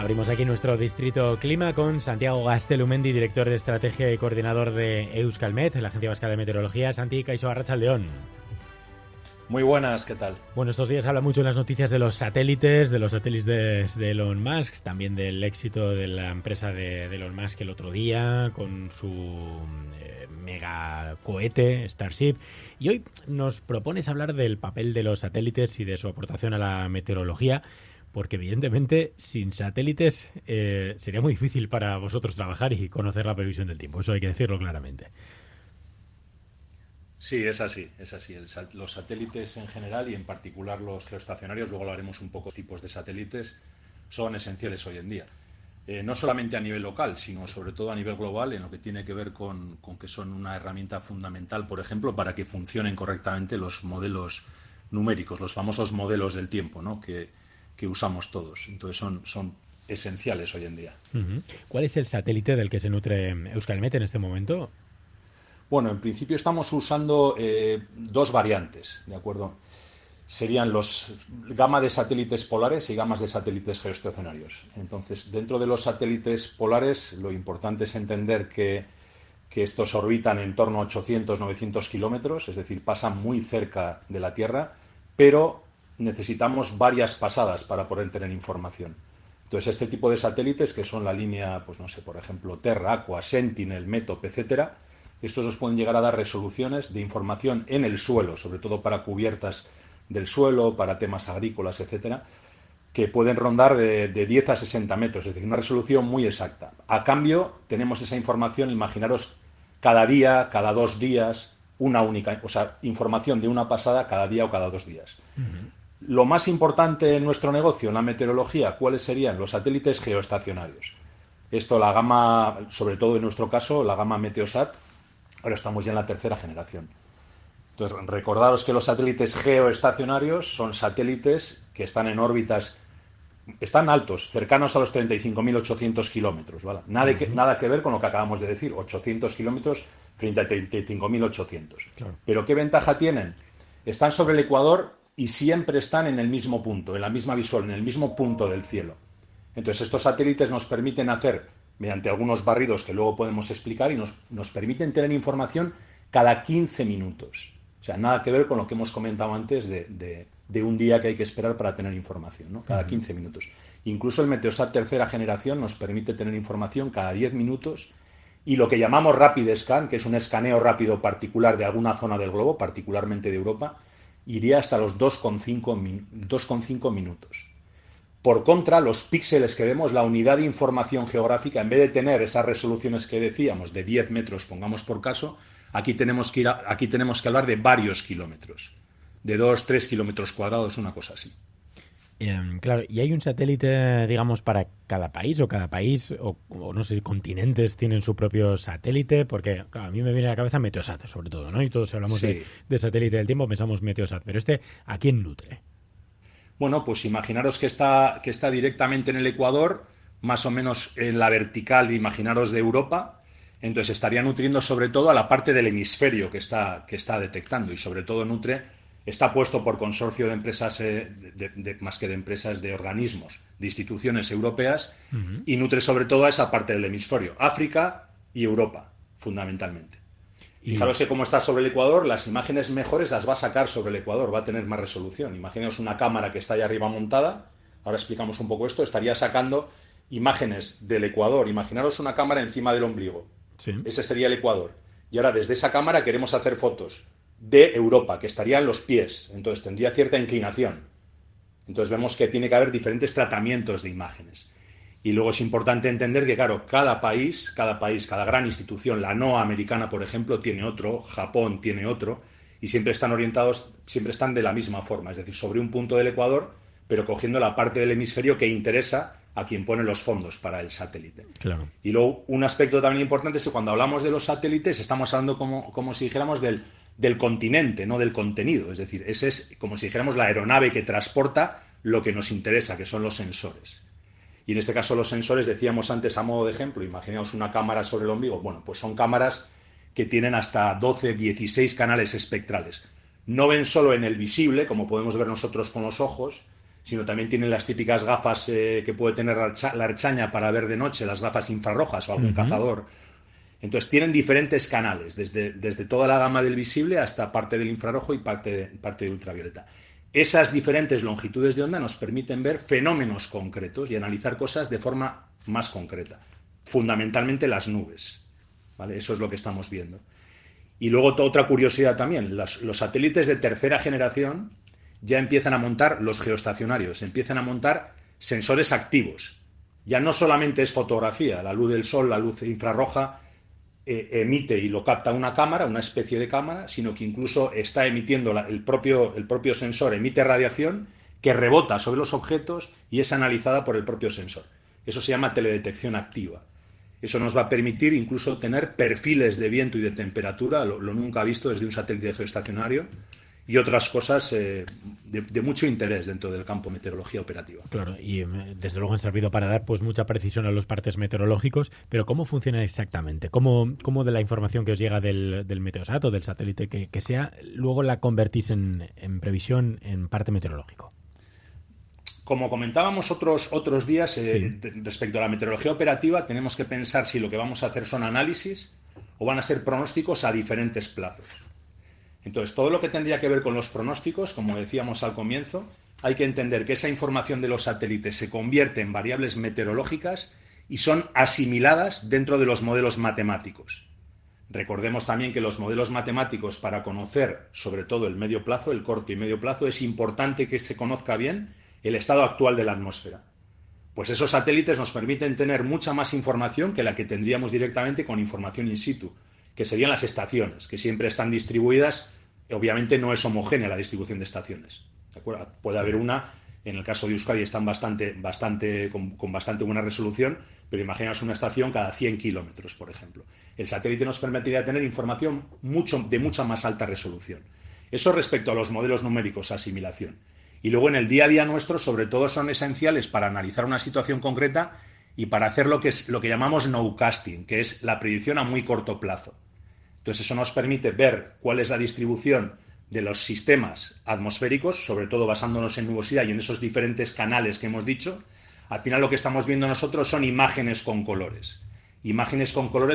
Abrimos aquí nuestro Distrito Clima con Santiago Gaztelumendi, director de estrategia y coordinador de Euskalmet, la Agencia Vasca de Meteorología. Santi, kaixo, arratsaldeon. Muy buenas, ¿qué tal? Bueno, estos días habla mucho en las noticias de los satélites de Elon Musk, también del éxito de la empresa de Elon Musk el otro día con su mega cohete Starship. Y hoy nos propones hablar del papel de los satélites y de su aportación a la meteorología, porque evidentemente sin satélites sería muy difícil para vosotros trabajar y conocer la previsión del tiempo. Eso hay que decirlo claramente. Sí, es así. Los satélites en general y en particular los geoestacionarios, luego lo haremos un poco tipos de satélites, son esenciales hoy en día. No solamente a nivel local, sino sobre todo a nivel global, en lo que tiene que ver con que son una herramienta fundamental, por ejemplo, para que funcionen correctamente los modelos numéricos, los famosos modelos del tiempo, ¿no? que usamos todos. Entonces son esenciales hoy en día. Uh-huh. ¿Cuál es el satélite del que se nutre Euskalmet en este momento? Bueno, en principio estamos usando dos variantes, ¿de acuerdo? Serían los gama de satélites polares y gamas de satélites geoestacionarios. Entonces, dentro de los satélites polares, lo importante es entender que estos orbitan en torno a 800-900 kilómetros, es decir, pasan muy cerca de la Tierra, pero necesitamos varias pasadas para poder tener información. Entonces, este tipo de satélites, que son la línea, pues no sé, por ejemplo, Terra, Aqua, Sentinel, METOP, etcétera, estos nos pueden llegar a dar resoluciones de información en el suelo, sobre todo para cubiertas del suelo, para temas agrícolas, etcétera, que pueden rondar de 10 a 60 metros, es decir, una resolución muy exacta. A cambio, tenemos esa información, imaginaros, cada día, cada 2 días, una única, o sea, información de una pasada cada día o cada 2 días. Uh-huh. Lo más importante en nuestro negocio, en la meteorología, ¿cuáles serían? Los satélites geoestacionarios. Esto, la gama, sobre todo en nuestro caso, la gama Meteosat. Ahora estamos ya en la tercera generación. Entonces, recordaros que los satélites geoestacionarios son satélites que están en órbitas, están altos, cercanos a los 35.800 kilómetros, ¿vale? Nada que ver con lo que acabamos de decir, 800 kilómetros frente a 35.800. Claro. Pero ¿qué ventaja tienen? Están sobre el ecuador y siempre están en el mismo punto, en la misma visual, en el mismo punto del cielo. Entonces, estos satélites nos permiten hacer, mediante algunos barridos que luego podemos explicar, y nos permiten tener información cada 15 minutos. O sea, nada que ver con lo que hemos comentado antes de un día que hay que esperar para tener información, ¿no? Cada 15 minutos. Incluso el Meteosat tercera generación nos permite tener información cada 10 minutos, y lo que llamamos Rapid Scan, que es un escaneo rápido particular de alguna zona del globo, particularmente de Europa, iría hasta los 2,5 minutos. Por contra, los píxeles que vemos, la unidad de información geográfica, en vez de tener esas resoluciones que decíamos de 10 metros, pongamos por caso, aquí tenemos que hablar de varios kilómetros, de 2-3 kilómetros cuadrados, una cosa así. Claro, y hay un satélite, digamos, para cada país, o no sé si continentes tienen su propio satélite, porque claro, a mí me viene a la cabeza Meteosat, sobre todo, ¿no? Y todos hablamos de satélite del tiempo, pensamos Meteosat, pero ¿a quién nutre? Bueno, pues imaginaros que está directamente en el ecuador, más o menos en la vertical, imaginaros, de Europa. Entonces estaría nutriendo sobre todo a la parte del hemisferio que está detectando, y sobre todo está puesto por consorcio de empresas, más que de empresas, de organismos, de instituciones europeas, uh-huh. Y nutre sobre todo a esa parte del hemisferio, África y Europa, fundamentalmente. Fijaros que como está sobre el ecuador, las imágenes mejores las va a sacar sobre el ecuador, va a tener más resolución. Imaginaos una cámara que está ahí arriba montada, ahora explicamos un poco esto, estaría sacando imágenes del ecuador. Imaginaros una cámara encima del ombligo. Sí. Ese sería el ecuador. Y ahora desde esa cámara queremos hacer fotos de Europa, que estaría en los pies, entonces tendría cierta inclinación. Entonces vemos que tiene que haber diferentes tratamientos de imágenes. Y luego es importante entender que, claro, cada país, cada gran institución, la NOAA americana, por ejemplo, tiene otro, Japón tiene otro, y siempre están de la misma forma, es decir, sobre un punto del ecuador, pero cogiendo la parte del hemisferio que interesa a quien pone los fondos para el satélite. Claro. Y luego un aspecto también importante es que cuando hablamos de los satélites estamos hablando como si dijéramos del continente, no del contenido, es decir, ese es como si dijéramos la aeronave que transporta lo que nos interesa, que son los sensores. Y en este caso los sensores, decíamos antes a modo de ejemplo, imaginaos una cámara sobre el ombligo, bueno, pues son cámaras que tienen hasta 12, 16 canales espectrales. No ven solo en el visible, como podemos ver nosotros con los ojos, sino también tienen las típicas gafas que puede tener la Archaña para ver de noche, las gafas infrarrojas o algún cazador. Entonces tienen diferentes canales, desde toda la gama del visible hasta parte del infrarrojo y parte de ultravioleta. Esas diferentes longitudes de onda nos permiten ver fenómenos concretos y analizar cosas de forma más concreta. Fundamentalmente las nubes, ¿vale? Eso es lo que estamos viendo. Y luego otra curiosidad también, los satélites de tercera generación ya empiezan a montar los geoestacionarios, empiezan a montar sensores activos. Ya no solamente es fotografía, la luz del sol, la luz infrarroja emite y lo capta una cámara, una especie de cámara, sino que incluso está emitiendo el propio sensor, emite radiación que rebota sobre los objetos y es analizada por el propio sensor. Eso se llama teledetección activa. Eso nos va a permitir incluso tener perfiles de viento y de temperatura, lo nunca visto desde un satélite geoestacionario, y otras cosas de mucho interés dentro del campo meteorología operativa. Claro, y desde luego han servido para dar pues mucha precisión a los partes meteorológicos, pero ¿cómo funciona exactamente? ¿Cómo de la información que os llega del Meteosat o del satélite que sea, luego la convertís en previsión en parte meteorológico? Como comentábamos otros días, respecto a la meteorología operativa, tenemos que pensar si lo que vamos a hacer son análisis o van a ser pronósticos a diferentes plazos. Entonces, todo lo que tendría que ver con los pronósticos, como decíamos al comienzo, hay que entender que esa información de los satélites se convierte en variables meteorológicas y son asimiladas dentro de los modelos matemáticos. Recordemos también que los modelos matemáticos, para conocer sobre todo el medio plazo, el corto y medio plazo, es importante que se conozca bien el estado actual de la atmósfera. Pues esos satélites nos permiten tener mucha más información que la que tendríamos directamente con información in situ, que serían las estaciones, que siempre están distribuidas. Obviamente no es homogénea la distribución de estaciones, ¿de acuerdo? Puede haber una, en el caso de Euskadi están con bastante buena resolución, pero imaginaos una estación cada 100 kilómetros, por ejemplo. El satélite nos permitiría tener información de mucha más alta resolución. Eso respecto a los modelos numéricos, asimilación. Y luego en el día a día nuestro, sobre todo, son esenciales para analizar una situación concreta y para hacer lo que llamamos nowcasting, que es la predicción a muy corto plazo. Entonces eso nos permite ver cuál es la distribución de los sistemas atmosféricos, sobre todo basándonos en nubosidad y en esos diferentes canales que hemos dicho. Al final lo que estamos viendo nosotros son imágenes con colores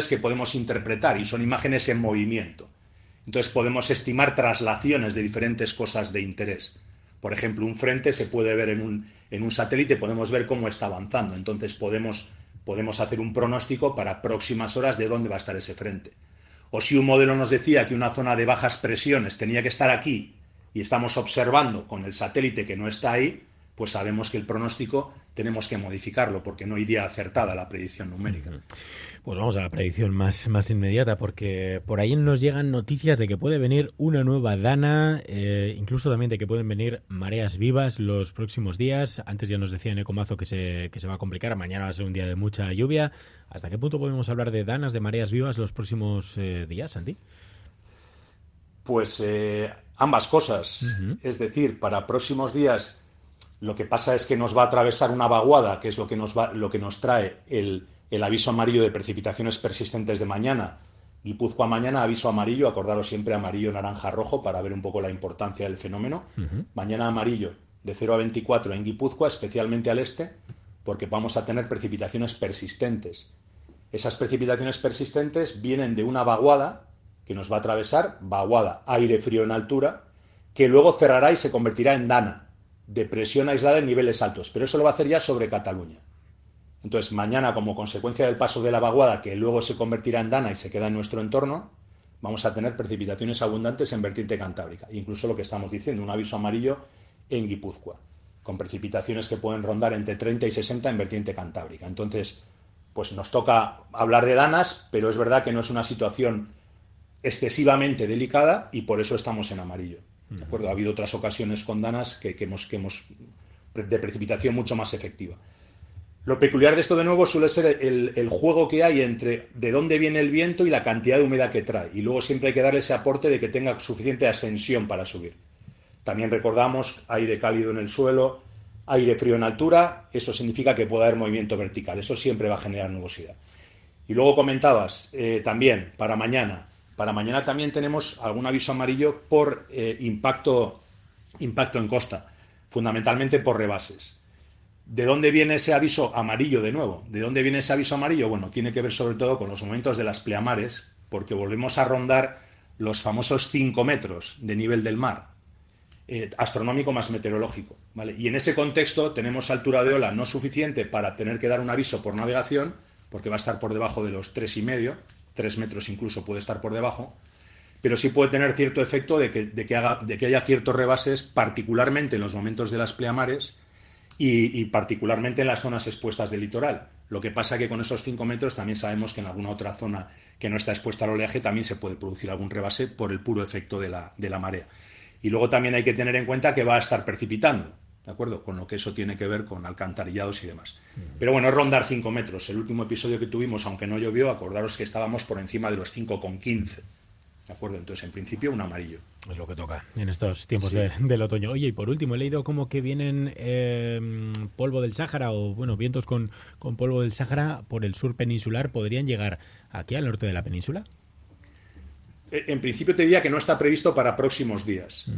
que podemos interpretar y son imágenes en movimiento. Entonces podemos estimar traslaciones de diferentes cosas de interés. Por ejemplo, un frente se puede ver en un satélite, podemos ver cómo está avanzando. Entonces podemos hacer un pronóstico para próximas horas de dónde va a estar ese frente. O si un modelo nos decía que una zona de bajas presiones tenía que estar aquí y estamos observando con el satélite que no está ahí, pues sabemos que el pronóstico tenemos que modificarlo porque no iría acertada la predicción numérica. Pues vamos a la predicción más inmediata, porque por ahí nos llegan noticias de que puede venir una nueva dana, incluso también de que pueden venir mareas vivas los próximos días. Antes ya nos decía Ecomazo que se va a complicar, mañana va a ser un día de mucha lluvia. ¿Hasta qué punto podemos hablar de danas, de mareas vivas los próximos días, Santi? Pues ambas cosas. Uh-huh. Es decir, para próximos días lo que pasa es que nos va a atravesar una vaguada, que es lo que nos trae el aviso amarillo de precipitaciones persistentes de mañana. Guipúzcoa mañana, aviso amarillo, acordaros siempre amarillo, naranja, rojo, para ver un poco la importancia del fenómeno. Uh-huh. Mañana amarillo, de 0 a 24 en Guipúzcoa, especialmente al este, porque vamos a tener precipitaciones persistentes. Esas precipitaciones persistentes vienen de una vaguada que nos va a atravesar, vaguada, aire frío en altura, que luego cerrará y se convertirá en dana, depresión aislada en niveles altos, pero eso lo va a hacer ya sobre Cataluña. Entonces, mañana, como consecuencia del paso de la vaguada, que luego se convertirá en dana y se queda en nuestro entorno, vamos a tener precipitaciones abundantes en vertiente cantábrica. Incluso lo que estamos diciendo, un aviso amarillo en Guipúzcoa, con precipitaciones que pueden rondar entre 30 y 60 en vertiente cantábrica. Entonces, pues nos toca hablar de danas, pero es verdad que no es una situación excesivamente delicada y por eso estamos en amarillo. ¿De acuerdo? Ha habido otras ocasiones con danas que hemos de precipitación mucho más efectiva. Lo peculiar de esto, de nuevo, suele ser el juego que hay entre de dónde viene el viento y la cantidad de humedad que trae. Y luego siempre hay que darle ese aporte de que tenga suficiente ascensión para subir. También recordamos aire cálido en el suelo, aire frío en altura. Eso significa que puede haber movimiento vertical. Eso siempre va a generar nubosidad. Y luego comentabas también para mañana. Para mañana también tenemos algún aviso amarillo por impacto en costa. fundamentalmente por rebases. ¿De dónde viene ese aviso amarillo de nuevo? ¿De dónde viene ese aviso amarillo? Bueno, tiene que ver sobre todo con los momentos de las pleamares, porque volvemos a rondar los famosos 5 metros de nivel del mar, astronómico más meteorológico, ¿vale? Y en ese contexto tenemos altura de ola no suficiente para tener que dar un aviso por navegación, porque va a estar por debajo de los 3,5, 3 metros incluso puede estar por debajo, pero sí puede tener cierto efecto de que haya ciertos rebases, particularmente en los momentos de las pleamares, y particularmente en las zonas expuestas del litoral. Lo que pasa que con esos 5 metros también sabemos que en alguna otra zona que no está expuesta al oleaje también se puede producir algún rebase por el puro efecto de la marea. Y luego también hay que tener en cuenta que va a estar precipitando, ¿de acuerdo? Con lo que eso tiene que ver con alcantarillados y demás. Pero bueno, es rondar 5 metros. El último episodio que tuvimos, aunque no llovió, acordaros que estábamos por encima de los 5,15. ¿De acuerdo? Entonces, en principio, un amarillo. Es lo que toca en estos tiempos del otoño. Oye, y por último, he leído como que vienen polvo del Sáhara o, bueno, vientos con polvo del Sáhara por el sur peninsular. ¿Podrían llegar aquí al norte de la península? En principio te diría que no está previsto para próximos días.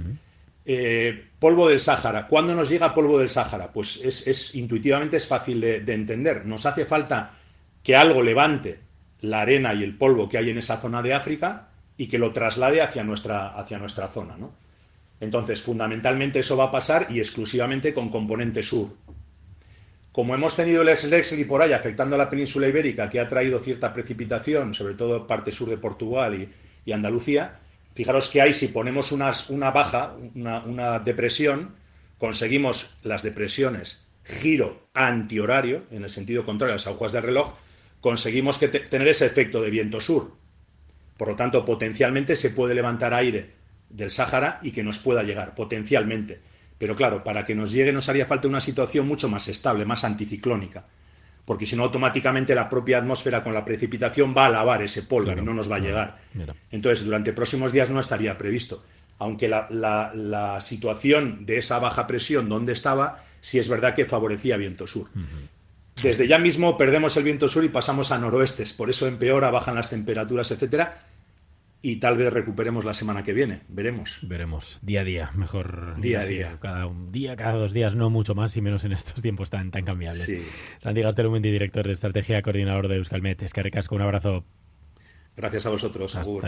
Polvo del Sáhara. ¿Cuándo nos llega polvo del Sáhara? Pues intuitivamente es fácil de entender. Nos hace falta que algo levante la arena y el polvo que hay en esa zona de África y que lo traslade hacia nuestra zona, ¿no? Entonces, fundamentalmente eso va a pasar y exclusivamente con componente sur. Como hemos tenido el Slexley por ahí afectando a la península ibérica, que ha traído cierta precipitación, sobre todo parte sur de Portugal y Andalucía, fijaros que ahí si ponemos una baja, una depresión, conseguimos las depresiones giro antihorario, en el sentido contrario a las agujas del reloj, conseguimos tener ese efecto de viento sur. Por lo tanto, potencialmente se puede levantar aire del Sáhara y que nos pueda llegar, potencialmente. Pero claro, para que nos llegue nos haría falta una situación mucho más estable, más anticiclónica. Porque si no, automáticamente la propia atmósfera con la precipitación va a lavar ese polvo y no nos va a llegar. Mira. Entonces, durante próximos días no estaría previsto. Aunque la situación de esa baja presión donde estaba, sí es verdad que favorecía viento sur. Desde ya mismo perdemos el viento sur y pasamos a noroestes, por eso empeora, bajan las temperaturas, etcétera, y tal vez recuperemos la semana que viene, veremos. Veremos, día a día, mejor. Día a día. Cada un día, cada 2 días, no mucho más y menos en estos tiempos tan cambiables. Sí. Santi Gaztelumendi, director de estrategia, coordinador de Euskalmet. Eskerrik asko, un abrazo. Gracias a vosotros, agur.